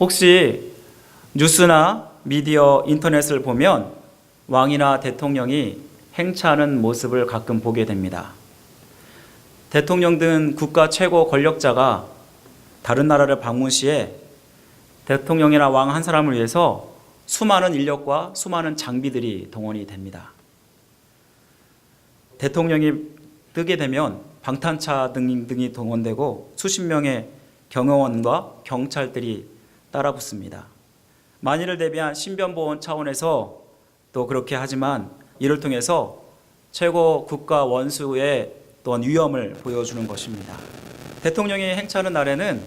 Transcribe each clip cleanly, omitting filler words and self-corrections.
혹시 뉴스나 미디어, 인터넷을 보면 왕이나 대통령이 행차하는 모습을 가끔 보게 됩니다. 대통령 등 국가 최고 권력자가 다른 나라를 방문 시에 대통령이나 왕 한 사람을 위해서 수많은 인력과 수많은 장비들이 동원이 됩니다. 대통령이 뜨게 되면 방탄차 등이 동원되고 수십 명의 경호원과 경찰들이 따라붙습니다. 만일을 대비한 신변보호 차원에서 또 그렇게 하지만 이를 통해서 최고 국가 원수의 또한 위험을 보여주는 것입니다. 대통령이 행차하는 날에는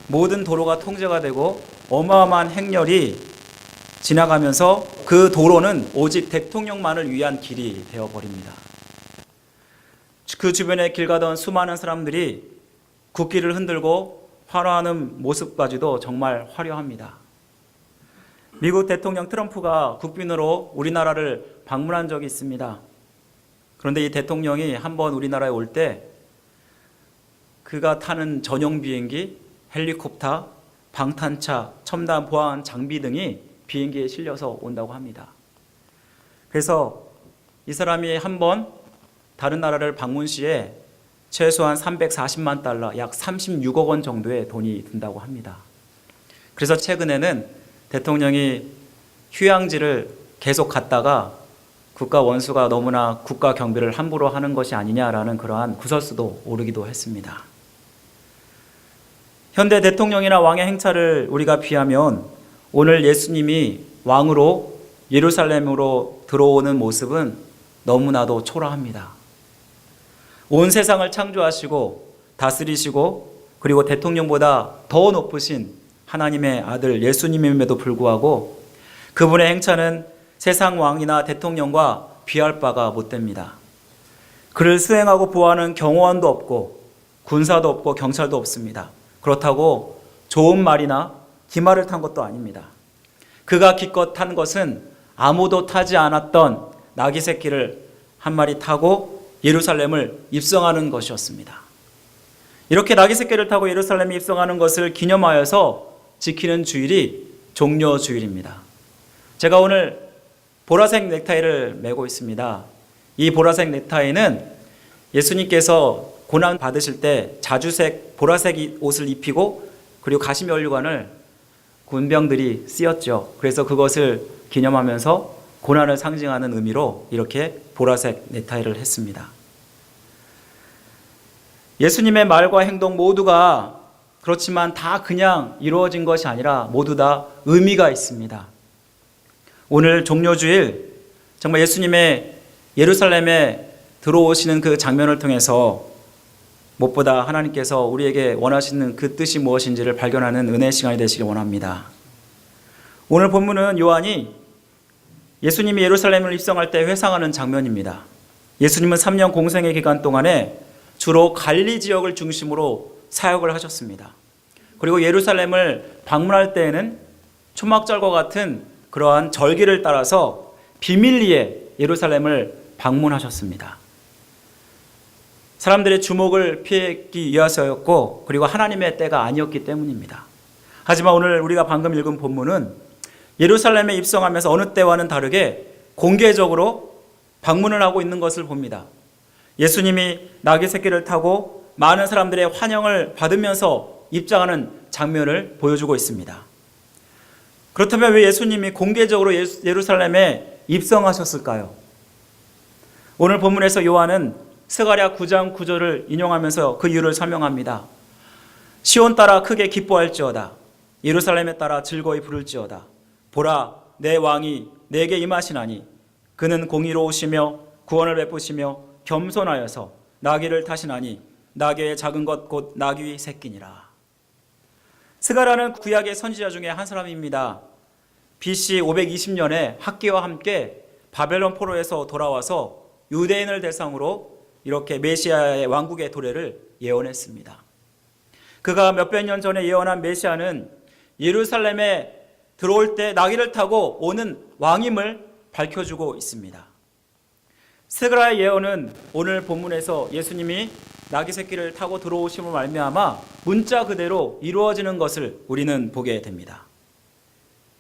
모든 도로가 통제가 되고 어마어마한 행렬이 지나가면서 그 도로는 오직 대통령만을 위한 길이 되어버립니다. 그 주변에 길 가던 수많은 사람들이 국기를 흔들고 환호하는 모습까지도 정말 화려합니다. 미국 대통령 트럼프가 국빈으로 우리나라를 방문한 적이 있습니다. 그런데 이 대통령이 한번 우리나라에 올 때 그가 타는 전용 비행기, 헬리콥터, 방탄차, 첨단 보안 장비 등이 비행기에 실려서 온다고 합니다. 그래서 이 사람이 한번 다른 나라를 방문 시에 최소한 340만 달러, 약 36억 원 정도의 돈이 든다고 합니다. 그래서 최근에는 대통령이 휴양지를 계속 갔다가 국가 원수가 너무나 국가 경비를 함부로 하는 것이 아니냐라는 그러한 구설수도 오르기도 했습니다. 현대 대통령이나 왕의 행차를 우리가 비하면 오늘 예수님이 왕으로 예루살렘으로 들어오는 모습은 너무나도 초라합니다. 온 세상을 창조하시고 다스리시고 그리고 대통령보다 더 높으신 하나님의 아들 예수님임에도 불구하고 그분의 행차는 세상 왕이나 대통령과 비할 바가 못됩니다. 그를 수행하고 보호하는 경호원도 없고 군사도 없고 경찰도 없습니다. 그렇다고 좋은 말이나 기말을 탄 것도 아닙니다. 그가 기껏 탄 것은 아무도 타지 않았던 나귀 새끼를 한 마리 타고 예루살렘을 입성하는 것이었습니다. 이렇게 나귀 새끼를 타고 예루살렘에 입성하는 것을 기념하여서 지키는 주일이 종려 주일입니다. 제가 오늘 보라색 넥타이를 메고 있습니다. 이 보라색 넥타이는 예수님께서 고난 받으실 때 자주색 보라색 옷을 입히고 그리고 가시면류관을 군병들이 쓰였죠. 그래서 그것을 기념하면서 고난을 상징하는 의미로 이렇게 보라색 넥타이를 했습니다. 예수님의 말과 행동 모두가 그렇지만 다 그냥 이루어진 것이 아니라 모두 다 의미가 있습니다. 오늘 종려주일 정말 예수님의 예루살렘에 들어오시는 그 장면을 통해서 무엇보다 하나님께서 우리에게 원하시는 그 뜻이 무엇인지를 발견하는 은혜의 시간이 되시길 원합니다. 오늘 본문은 요한이 예수님이 예루살렘을 입성할 때 회상하는 장면입니다. 예수님은 3년 공생의 기간 동안에 주로 갈릴리 지역을 중심으로 사역을 하셨습니다. 그리고 예루살렘을 방문할 때에는 초막절과 같은 그러한 절기를 따라서 비밀리에 예루살렘을 방문하셨습니다. 사람들의 주목을 피하기 위해서였고 그리고 하나님의 때가 아니었기 때문입니다. 하지만 오늘 우리가 방금 읽은 본문은 예루살렘에 입성하면서 어느 때와는 다르게 공개적으로 방문을 하고 있는 것을 봅니다. 예수님이 나귀 새끼를 타고 많은 사람들의 환영을 받으면서 입장하는 장면을 보여주고 있습니다. 그렇다면 왜 예수님이 공개적으로 예루살렘에 입성하셨을까요? 오늘 본문에서 요한은 스가랴 9장 9절을 인용하면서 그 이유를 설명합니다. 시온 따라 크게 기뻐할지어다. 예루살렘에 따라 즐거이 부를지어다. 보라, 내 왕이 내게 임하시나니 그는 공의로우시며 구원을 베푸시며 겸손하여서 나귀를 타시나니 나귀의 작은 것 곧 나귀 새끼니라. 스가랴는 구약의 선지자 중에 한 사람입니다. BC 520년에 학기와 함께 바벨론 포로에서 돌아와서 유대인을 대상으로 이렇게 메시아의 왕국의 도래를 예언했습니다. 그가 몇백 년 전에 예언한 메시아는 예루살렘에 들어올 때 나귀를 타고 오는 왕임을 밝혀주고 있습니다. 스가랴의 예언은 오늘 본문에서 예수님이 나귀 새끼를 타고 들어오심으로 말미암아 문자 그대로 이루어지는 것을 우리는 보게 됩니다.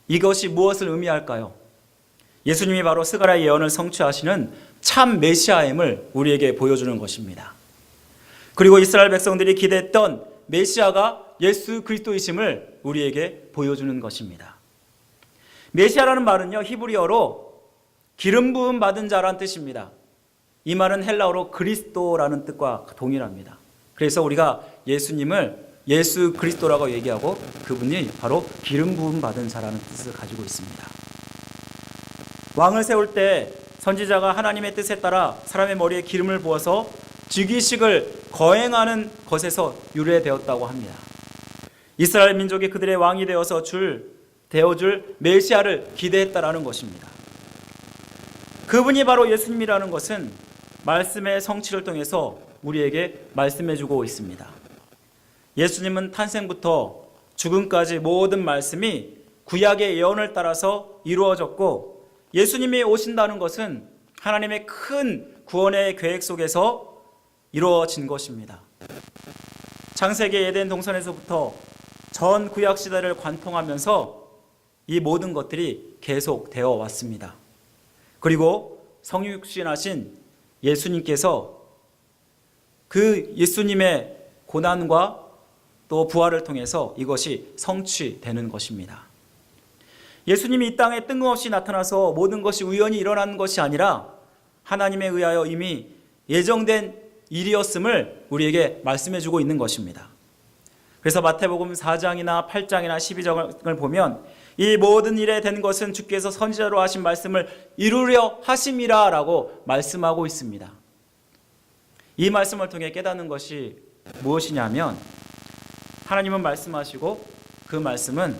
이것이 무엇을 의미할까요? 예수님이 바로 스가랴의 예언을 성취하시는 참 메시아임을 우리에게 보여주는 것입니다. 그리고 이스라엘 백성들이 기대했던 메시아가 예수 그리스도이심을 우리에게 보여주는 것입니다. 메시아라는 말은요, 히브리어로 기름 부음 받은 자라는 뜻입니다. 이 말은 헬라어로 그리스도라는 뜻과 동일합니다. 그래서 우리가 예수님을 예수 그리스도라고 얘기하고 그분이 바로 기름 부음 받은 자라는 뜻을 가지고 있습니다. 왕을 세울 때 선지자가 하나님의 뜻에 따라 사람의 머리에 기름을 부어서 즉위식을 거행하는 것에서 유래되었다고 합니다. 이스라엘 민족이 그들의 왕이 되어서 되어줄 메시아를 기대했다라는 것입니다. 그분이 바로 예수님이라는 것은 말씀의 성취를 통해서 우리에게 말씀해주고 있습니다. 예수님은 탄생부터 죽음까지 모든 말씀이 구약의 예언을 따라서 이루어졌고, 예수님이 오신다는 것은 하나님의 큰 구원의 계획 속에서 이루어진 것입니다. 창세기 에덴 동산에서부터 전 구약 시대를 관통하면서 이 모든 것들이 계속되어 왔습니다. 그리고 성육신하신 예수님께서 그 예수님의 고난과 또 부활을 통해서 이것이 성취되는 것입니다. 예수님이 이 땅에 뜬금없이 나타나서 모든 것이 우연히 일어난 것이 아니라 하나님에 의하여 이미 예정된 일이었음을 우리에게 말씀해주고 있는 것입니다. 그래서 마태복음 4장이나 8장이나 12장을 보면 이 모든 일에 된 것은 주께서 선지자로 하신 말씀을 이루려 하심이라 라고 말씀하고 있습니다. 이 말씀을 통해 깨닫는 것이 무엇이냐면, 하나님은 말씀하시고 그 말씀은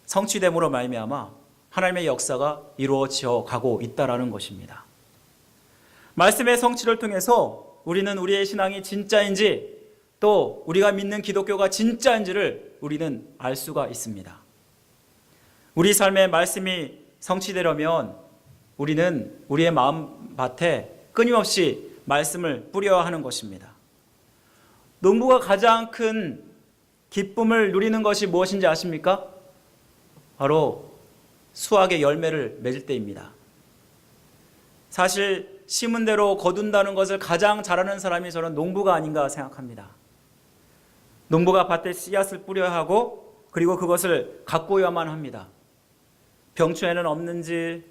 성취됨으로 말미암아 하나님의 역사가 이루어져 가고 있다라는 것입니다. 말씀의 성취를 통해서 우리는 우리의 신앙이 진짜인지, 또 우리가 믿는 기독교가 진짜인지를 우리는 알 수가 있습니다. 우리 삶의 말씀이 성취되려면 우리는 우리의 마음밭에 끊임없이 말씀을 뿌려야 하는 것입니다. 농부가 가장 큰 기쁨을 누리는 것이 무엇인지 아십니까? 바로 수확의 열매를 맺을 때입니다. 사실 심은 대로 거둔다는 것을 가장 잘하는 사람이 저는 농부가 아닌가 생각합니다. 농부가 밭에 씨앗을 뿌려야 하고, 그리고 그것을 가꾸어야만 합니다. 병충해는 없는지,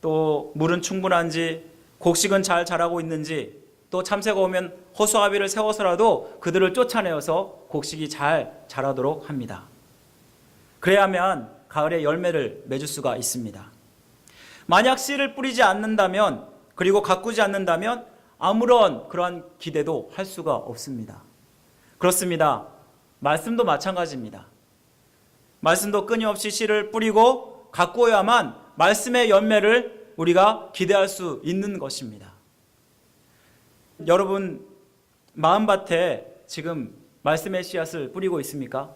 또 물은 충분한지, 곡식은 잘 자라고 있는지, 또 참새가 오면 호수아비를 세워서라도 그들을 쫓아내어서 곡식이 잘 자라도록 합니다. 그래야만 가을에 열매를 맺을 수가 있습니다. 만약 씨를 뿌리지 않는다면, 그리고 가꾸지 않는다면 아무런 그러한 기대도 할 수가 없습니다. 그렇습니다. 말씀도 마찬가지입니다. 말씀도 끊임없이 씨를 뿌리고 가꾸어야만 말씀의 열매를 우리가 기대할 수 있는 것입니다. 여러분 마음밭에 지금 말씀의 씨앗을 뿌리고 있습니까?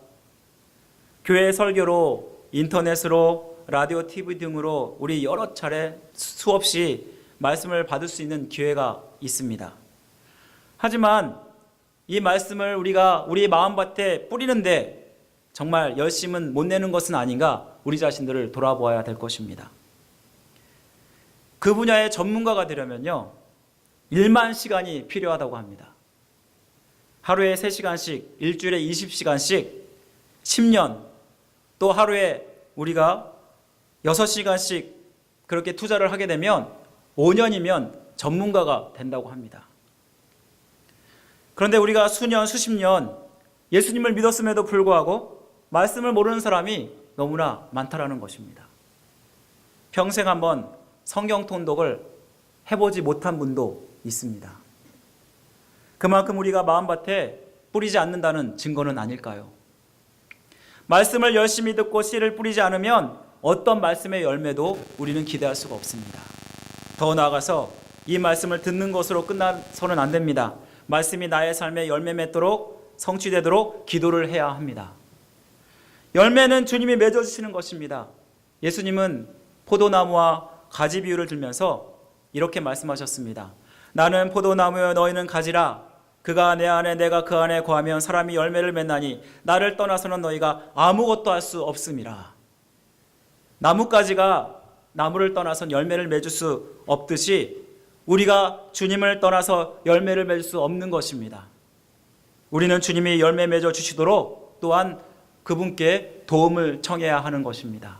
교회 설교로, 인터넷으로, 라디오, TV 등으로 우리 여러 차례 수없이 말씀을 받을 수 있는 기회가 있습니다. 하지만 이 말씀을 우리가 우리 마음밭에 뿌리는데 정말 열심은 못 내는 것은 아닌가, 우리 자신들을 돌아보아야 될 것입니다. 그 분야의 전문가가 되려면요, 1만 시간이 필요하다고 합니다. 하루에 3시간씩, 일주일에 20시간씩, 10년, 또 하루에 우리가 6시간씩 그렇게 투자를 하게 되면 5년이면 전문가가 된다고 합니다. 그런데 우리가 수년, 수십 년 예수님을 믿었음에도 불구하고 말씀을 모르는 사람이 너무나 많다라는 것입니다. 평생 한번 성경 통독을 해보지 못한 분도 있습니다. 그만큼 우리가 마음밭에 뿌리지 않는다는 증거는 아닐까요? 말씀을 열심히 듣고 씨를 뿌리지 않으면 어떤 말씀의 열매도 우리는 기대할 수가 없습니다. 더 나아가서 이 말씀을 듣는 것으로 끝나서는 안 됩니다. 말씀이 나의 삶에 열매 맺도록, 성취되도록 기도를 해야 합니다. 열매는 주님이 맺어주시는 것입니다. 예수님은 포도나무와 가지 비유를 들면서 이렇게 말씀하셨습니다. 나는 포도나무여 너희는 가지라. 그가 내 안에 내가 그 안에 거하면 사람이 열매를 맺나니 나를 떠나서는 너희가 아무것도 할 수 없음이라. 나뭇가지가 나무를 떠나선 열매를 맺을 수 없듯이 우리가 주님을 떠나서 열매를 맺을 수 없는 것입니다. 우리는 주님이 열매 맺어 주시도록 또한 그분께 도움을 청해야 하는 것입니다.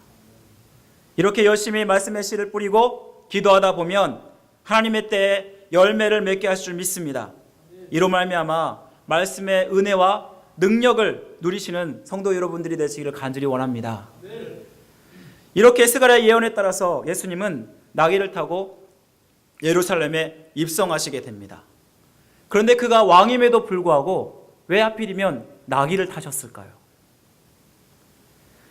이렇게 열심히 말씀의 씨를 뿌리고 기도하다 보면 하나님의 때에 열매를 맺게 하실 줄 믿습니다. 이로 말미암아 말씀의 은혜와 능력을 누리시는 성도 여러분들이 되시기를 간절히 원합니다. 이렇게 스가랴의 예언에 따라서 예수님은 나귀를 타고 예루살렘에 입성하시게 됩니다. 그런데 그가 왕임에도 불구하고 왜 하필이면 나귀를 타셨을까요?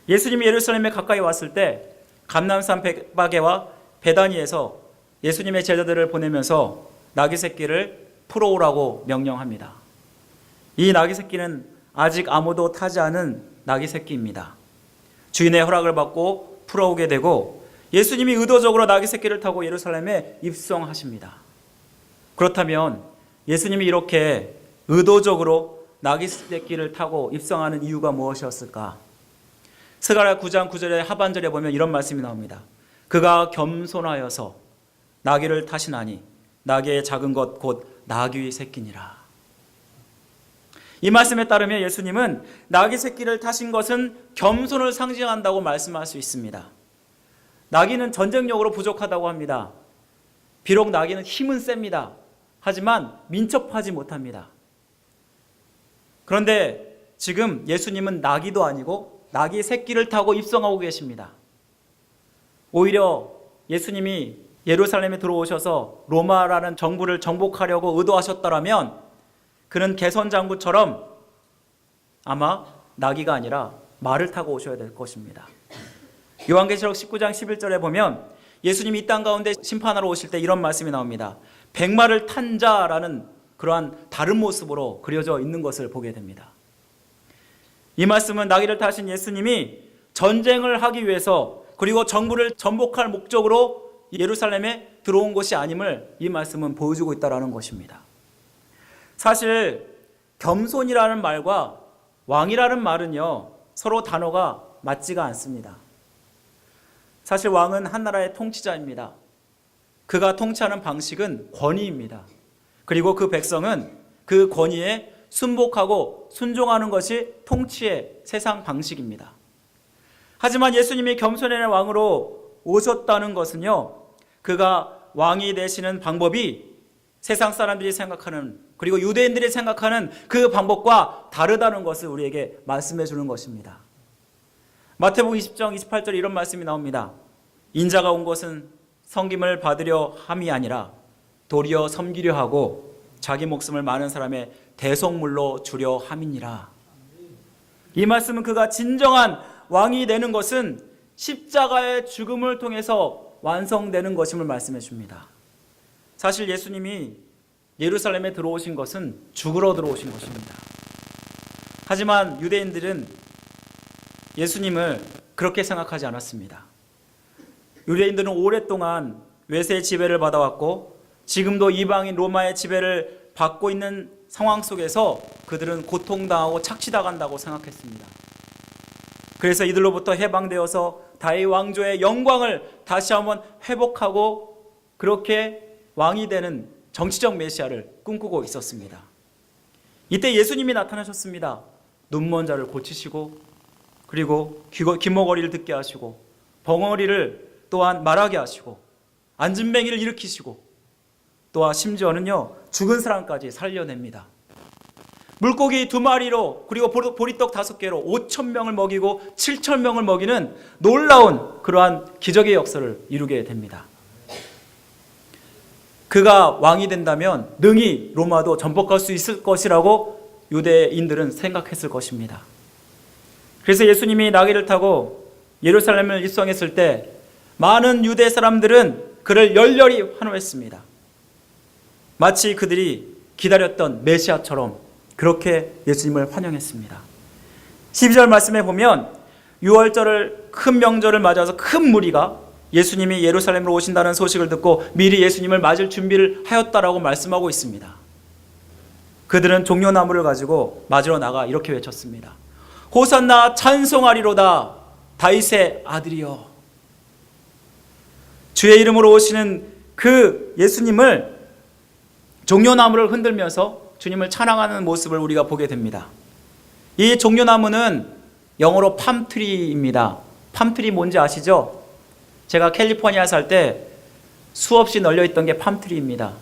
예수님이 예루살렘에 가까이 왔을 때 감람산 베바게와 베다니에서 예수님의 제자들을 보내면서 나귀 새끼를 풀어오라고 명령합니다. 이 나귀 새끼는 아직 아무도 타지 않은 나귀 새끼입니다. 주인의 허락을 받고 풀어오게 되고 예수님이 의도적으로 나귀 새끼를 타고 예루살렘에 입성하십니다. 그렇다면 예수님이 이렇게 의도적으로 나귀 새끼를 타고 입성하는 이유가 무엇이었을까? 스가랴 9장 9절의 하반절에 보면 이런 말씀이 나옵니다. 그가 겸손하여서 나귀를 타시나니 나귀의 작은 것 곧 나귀 새끼니라. 이 말씀에 따르면 예수님은 나귀 새끼를 타신 것은 겸손을 상징한다고 말씀할 수 있습니다. 나귀는 전쟁력으로 부족하다고 합니다. 비록 나귀는 힘은 셉니다. 하지만 민첩하지 못합니다. 그런데 지금 예수님은 나귀도 아니고 나귀 새끼를 타고 입성하고 계십니다. 오히려 예수님이 예루살렘에 들어오셔서 로마라는 정부를 정복하려고 의도하셨더라면 그는 개선장구처럼 아마 나귀가 아니라 말을 타고 오셔야 될 것입니다. 요한계시록 19장 11절에 보면 예수님이 이 땅 가운데 심판하러 오실 때 이런 말씀이 나옵니다. 백마를 탄 자라는 그러한 다른 모습으로 그려져 있는 것을 보게 됩니다. 이 말씀은 나귀를 타신 예수님이 전쟁을 하기 위해서 그리고 정부를 전복할 목적으로 예루살렘에 들어온 것이 아님을 이 말씀은 보여주고 있다는 것입니다. 사실 겸손이라는 말과 왕이라는 말은요 서로 단어가 맞지가 않습니다. 사실 왕은 한 나라의 통치자입니다. 그가 통치하는 방식은 권위입니다. 그리고 그 백성은 그 권위에 순복하고 순종하는 것이 통치의 세상 방식입니다. 하지만 예수님이 겸손의 왕으로 오셨다는 것은요 그가 왕이 되시는 방법이 세상 사람들이 생각하는 그리고 유대인들이 생각하는 그 방법과 다르다는 것을 우리에게 말씀해 주는 것입니다. 마태복음 20장 28절에 이런 말씀이 나옵니다. 인자가 온 것은 섬김을 받으려 함이 아니라 도리어 섬기려 하고 자기 목숨을 많은 사람의 대속물로 주려 함이니라. 이 말씀은 그가 진정한 왕이 되는 것은 십자가의 죽음을 통해서 완성되는 것임을 말씀해 줍니다. 사실 예수님이 예루살렘에 들어오신 것은 죽으러 들어오신 것입니다. 하지만 유대인들은 예수님을 그렇게 생각하지 않았습니다. 유대인들은 오랫동안 외세의 지배를 받아왔고 지금도 이방인 로마의 지배를 받고 있는 상황 속에서 그들은 고통당하고 착취당한다고 생각했습니다. 그래서 이들로부터 해방되어서 다윗 왕조의 영광을 다시 한번 회복하고 그렇게 왕이 되는 정치적 메시아를 꿈꾸고 있었습니다. 이때 예수님이 나타나셨습니다. 눈먼 자를 고치시고 그리고 귀머거리를 듣게 하시고 벙어리를 또한 말하게 하시고 안진뱅이를 일으키시고 또한 심지어는요 죽은 사람까지 살려냅니다. 물고기 2마리로 그리고 보리떡 5개로 5,000명을 먹이고 7,000명을 먹이는 놀라운 그러한 기적의 역사를 이루게 됩니다. 그가 왕이 된다면 능히 로마도 전복할 수 있을 것이라고 유대인들은 생각했을 것입니다. 그래서 예수님이 나귀를 타고 예루살렘을 입성했을 때 많은 유대 사람들은 그를 열렬히 환호했습니다. 마치 그들이 기다렸던 메시아처럼 그렇게 예수님을 환영했습니다. 12절 말씀에 보면 6월절을 큰 명절을 맞아서 큰 무리가 예수님이 예루살렘으로 오신다는 소식을 듣고 미리 예수님을 맞을 준비를 하였다라고 말씀하고 있습니다. 그들은 종려나무를 가지고 맞으러 나가 이렇게 외쳤습니다. 호산나 찬송하리로다 다윗의 아들이여. 주의 이름으로 오시는 그 예수님을 종려나무를 흔들면서 주님을 찬양하는 모습을 우리가 보게 됩니다. 이 종려나무는 영어로 팜트리입니다. 팜트리 뭔지 아시죠? 제가 캘리포니아 살 때 수없이 널려있던 게 팜트리입니다.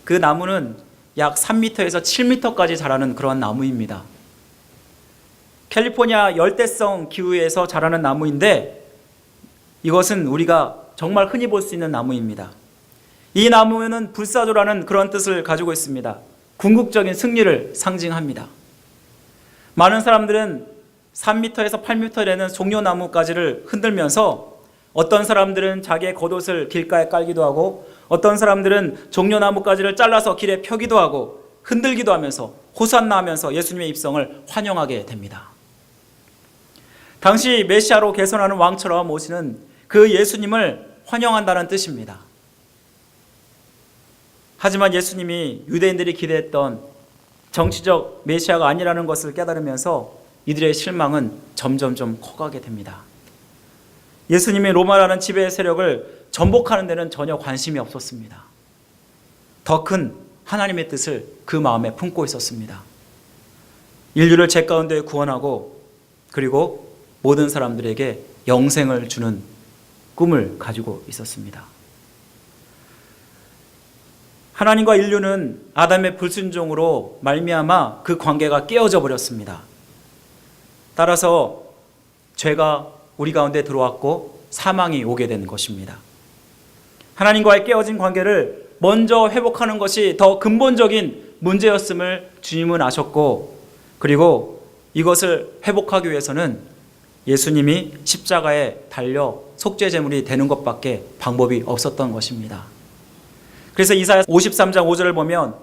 그 나무는 약 3m에서 7m까지 자라는 그런 나무입니다. 캘리포니아 열대성 기후에서 자라는 나무인데 이것은 우리가 정말 흔히 볼 수 있는 나무입니다. 이 나무는 불사조라는 그런 뜻을 가지고 있습니다. 궁극적인 승리를 상징합니다. 많은 사람들은 3m에서 8m 되는 종려나무가지를 흔들면서 어떤 사람들은 자기의 겉옷을 길가에 깔기도 하고 어떤 사람들은 종려나무가지를 잘라서 길에 펴기도 하고 흔들기도 하면서 호산나 하면서 예수님의 입성을 환영하게 됩니다. 당시 메시아로 개선하는 왕처럼 오시는 그 예수님을 환영한다는 뜻입니다. 하지만 예수님이 유대인들이 기대했던 정치적 메시아가 아니라는 것을 깨달으면서 이들의 실망은 점점점 커가게 됩니다. 예수님이 로마라는 지배 세력을 전복하는 데는 전혀 관심이 없었습니다. 더 큰 하나님의 뜻을 그 마음에 품고 있었습니다. 인류를 죄 가운데 구원하고 그리고 모든 사람들에게 영생을 주는 꿈을 가지고 있었습니다. 하나님과 인류는 아담의 불순종으로 말미암아 그 관계가 깨어져 버렸습니다. 따라서 죄가 우리 가운데 들어왔고 사망이 오게 된 것입니다. 하나님과의 깨어진 관계를 먼저 회복하는 것이 더 근본적인 문제였음을 주님은 아셨고 그리고 이것을 회복하기 위해서는 예수님이 십자가에 달려 속죄제물이 되는 것밖에 방법이 없었던 것입니다. 그래서 이사야 53장 5절을 보면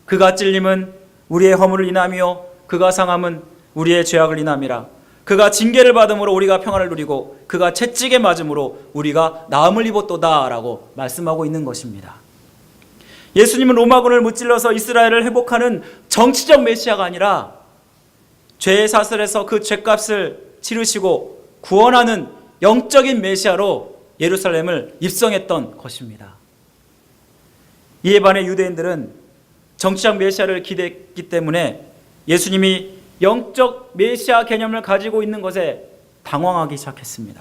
그가 찔림은 우리의 허물을 인하며 그가 상함은 우리의 죄악을 인함이라. 그가 징계를 받음으로 우리가 평안을 누리고 그가 채찍에 맞음으로 우리가 나음을 입었도다 라고 말씀하고 있는 것입니다. 예수님은 로마군을 무찔러서 이스라엘을 회복하는 정치적 메시아가 아니라 죄의 사슬에서 그 죄값을 치르시고 구원하는 영적인 메시아로 예루살렘을 입성했던 것입니다. 이에 반해 유대인들은 정치적 메시아를 기대했기 때문에 예수님이 영적 메시아 개념을 가지고 있는 것에 당황하기 시작했습니다.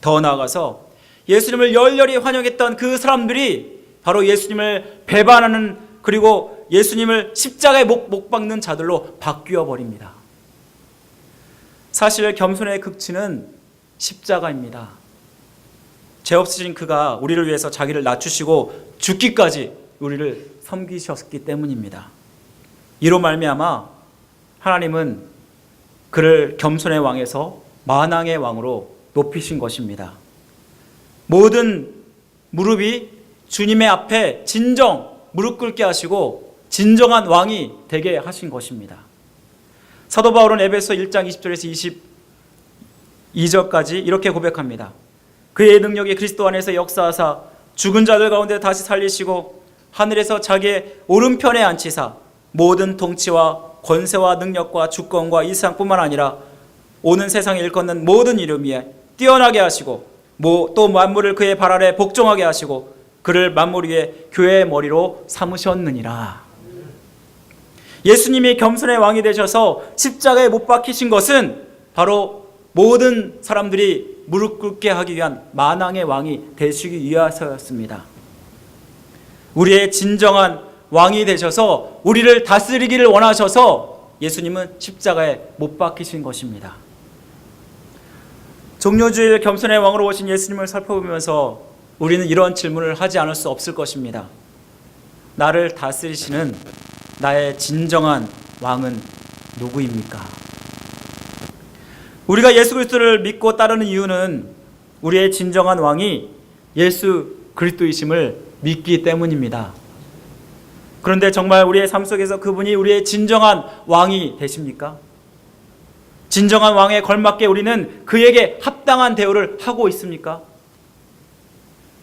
더 나아가서 예수님을 열렬히 환영했던 그 사람들이 바로 예수님을 배반하는 그리고 예수님을 십자가에 못 박는 자들로 바뀌어 버립니다. 사실 겸손의 극치는 십자가입니다. 죄 없으신 그가 우리를 위해서 자기를 낮추시고 죽기까지 우리를 섬기셨기 때문입니다. 이로 말미암아 하나님은 그를 겸손의 왕에서 만왕의 왕으로 높이신 것입니다. 모든 무릎이 주님의 앞에 진정 무릎 꿇게 하시고 진정한 왕이 되게 하신 것입니다. 사도 바울은 에베소 1장 20절에서 22절까지 이렇게 고백합니다. 그의 능력이 그리스도 안에서 역사하사 죽은 자들 가운데 다시 살리시고 하늘에서 자기의 오른편에 앉히사 모든 통치와 권세와 능력과 주권과 이상뿐만 아니라 오는 세상에 일컫는 모든 이름 위에 뛰어나게 하시고 또 만물을 그의 발 아래 복종하게 하시고 그를 만물 위에 교회의 머리로 삼으셨느니라. 예수님이 겸손의 왕이 되셔서 십자가에 못 박히신 것은 바로 모든 사람들이 무릎 꿇게 하기 위한 만왕의 왕이 되시기 위해서였습니다. 우리의 진정한 왕이 되셔서 우리를 다스리기를 원하셔서 예수님은 십자가에 못 박히신 것입니다. 종려주일 겸손의 왕으로 오신 예수님을 살펴보면서 우리는 이런 질문을 하지 않을 수 없을 것입니다. 나를 다스리시는 나의 진정한 왕은 누구입니까? 우리가 예수 그리스도를 믿고 따르는 이유는 우리의 진정한 왕이 예수 그리스도이심을 믿기 때문입니다. 그런데 정말 우리의 삶 속에서 그분이 우리의 진정한 왕이 되십니까? 진정한 왕에 걸맞게 우리는 그에게 합당한 대우를 하고 있습니까?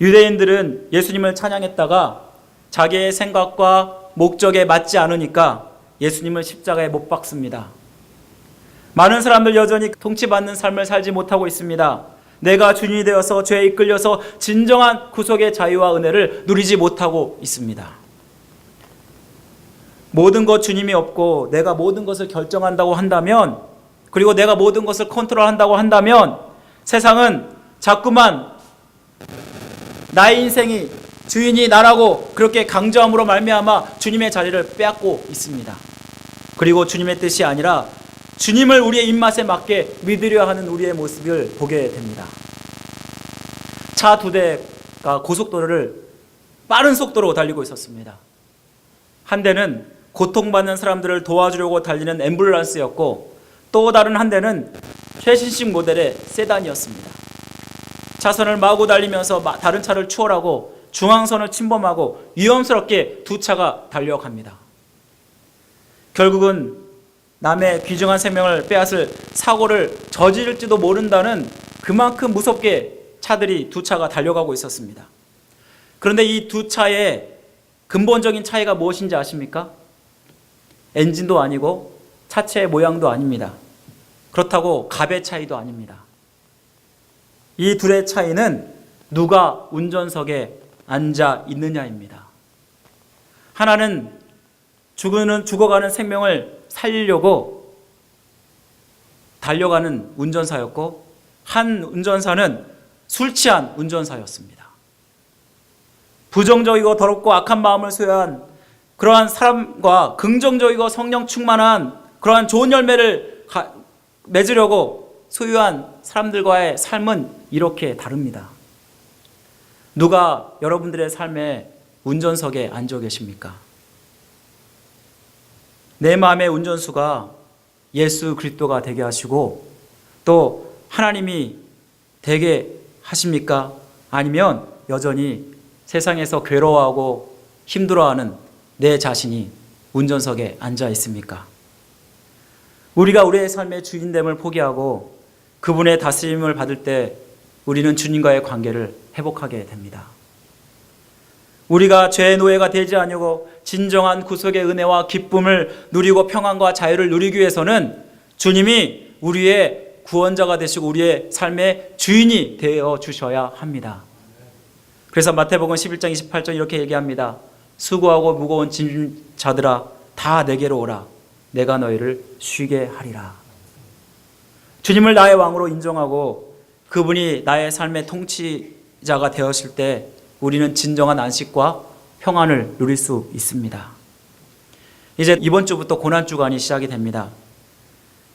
유대인들은 예수님을 찬양했다가 자기의 생각과 목적에 맞지 않으니까 예수님을 십자가에 못 박습니다. 많은 사람들 여전히 통치받는 삶을 살지 못하고 있습니다. 내가 주인이 되어서 죄에 이끌려서 진정한 구속의 자유와 은혜를 누리지 못하고 있습니다. 모든 것 주님이 없고 내가 모든 것을 결정한다고 한다면, 그리고 내가 모든 것을 컨트롤한다고 한다면 세상은 자꾸만 나의 인생이 주인이 나라고 그렇게 강조함으로 말미암아 주님의 자리를 빼앗고 있습니다. 그리고 주님의 뜻이 아니라 주님을 우리의 입맛에 맞게 믿으려 하는 우리의 모습을 보게 됩니다. 차 2대가 고속도로를 빠른 속도로 달리고 있었습니다. 한 대는 고통받는 사람들을 도와주려고 달리는 앰뷸런스였고, 또 다른 한 대는 최신식 모델의 세단이었습니다. 차선을 마구 달리면서 다른 차를 추월하고 중앙선을 침범하고 위험스럽게 두 차가 달려갑니다. 결국은 남의 귀중한 생명을 빼앗을 사고를 저지를지도 모른다는 그만큼 무섭게 차들이 두 차가 달려가고 있었습니다. 그런데 이 두 차의 근본적인 차이가 무엇인지 아십니까? 엔진도 아니고 차체의 모양도 아닙니다. 그렇다고 값의 차이도 아닙니다. 이 둘의 차이는 누가 운전석에 앉아 있느냐입니다. 하나는 죽어가는 생명을 살리려고 달려가는 운전사였고, 한 운전사는 술 취한 운전사였습니다. 부정적이고 더럽고 악한 마음을 소유한 그러한 사람과 긍정적이고 성령 충만한 그러한 좋은 열매를 맺으려고 소유한 사람들과의 삶은 이렇게 다릅니다. 누가 여러분들의 삶의 운전석에 앉아 계십니까? 내 마음의 운전수가 예수 그리스도가 되게 하시고 또 하나님이 되게 하십니까? 아니면 여전히 세상에서 괴로워하고 힘들어하는 내 자신이 운전석에 앉아 있습니까? 우리가 우리의 삶의 주인됨을 포기하고 그분의 다스림을 받을 때 우리는 주님과의 관계를 회복하게 됩니다. 우리가 죄의 노예가 되지 아니고 진정한 구속의 은혜와 기쁨을 누리고 평안과 자유를 누리기 위해서는 주님이 우리의 구원자가 되시고 우리의 삶의 주인이 되어 주셔야 합니다. 그래서 마태복음 11장 28절 이렇게 얘기합니다. 수고하고 무거운 짐진 자들아 다 내게로 오라. 내가 너희를 쉬게 하리라. 주님을 나의 왕으로 인정하고 그분이 나의 삶의 통치자가 되었을 때 우리는 진정한 안식과 평안을 누릴 수 있습니다. 이제 이번 주부터 고난주간이 시작이 됩니다.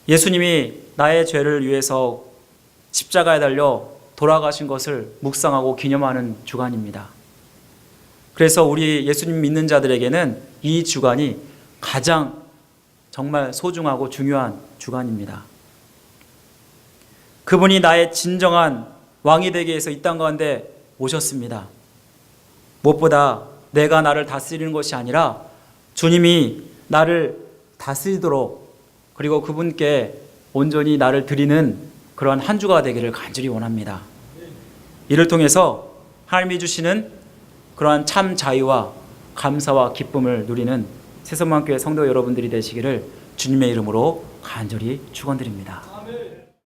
예수님이 나의 죄를 위해서 십자가에 달려 돌아가신 것을 묵상하고 기념하는 주간입니다. 그래서 우리 예수님 믿는 자들에게는 이 주간이 가장 정말 소중하고 중요한 주간입니다. 그분이 나의 진정한 왕이 되기 위해서 이 땅 가운데 오셨습니다. 무엇보다 내가 나를 다스리는 것이 아니라 주님이 나를 다스리도록, 그리고 그분께 온전히 나를 드리는 그러한 한 주가 되기를 간절히 원합니다. 이를 통해서 하나님이 주시는 그러한 참 자유와 감사와 기쁨을 누리는 새선만교회 성도 여러분들이 되시기를 주님의 이름으로 간절히 축원드립니다.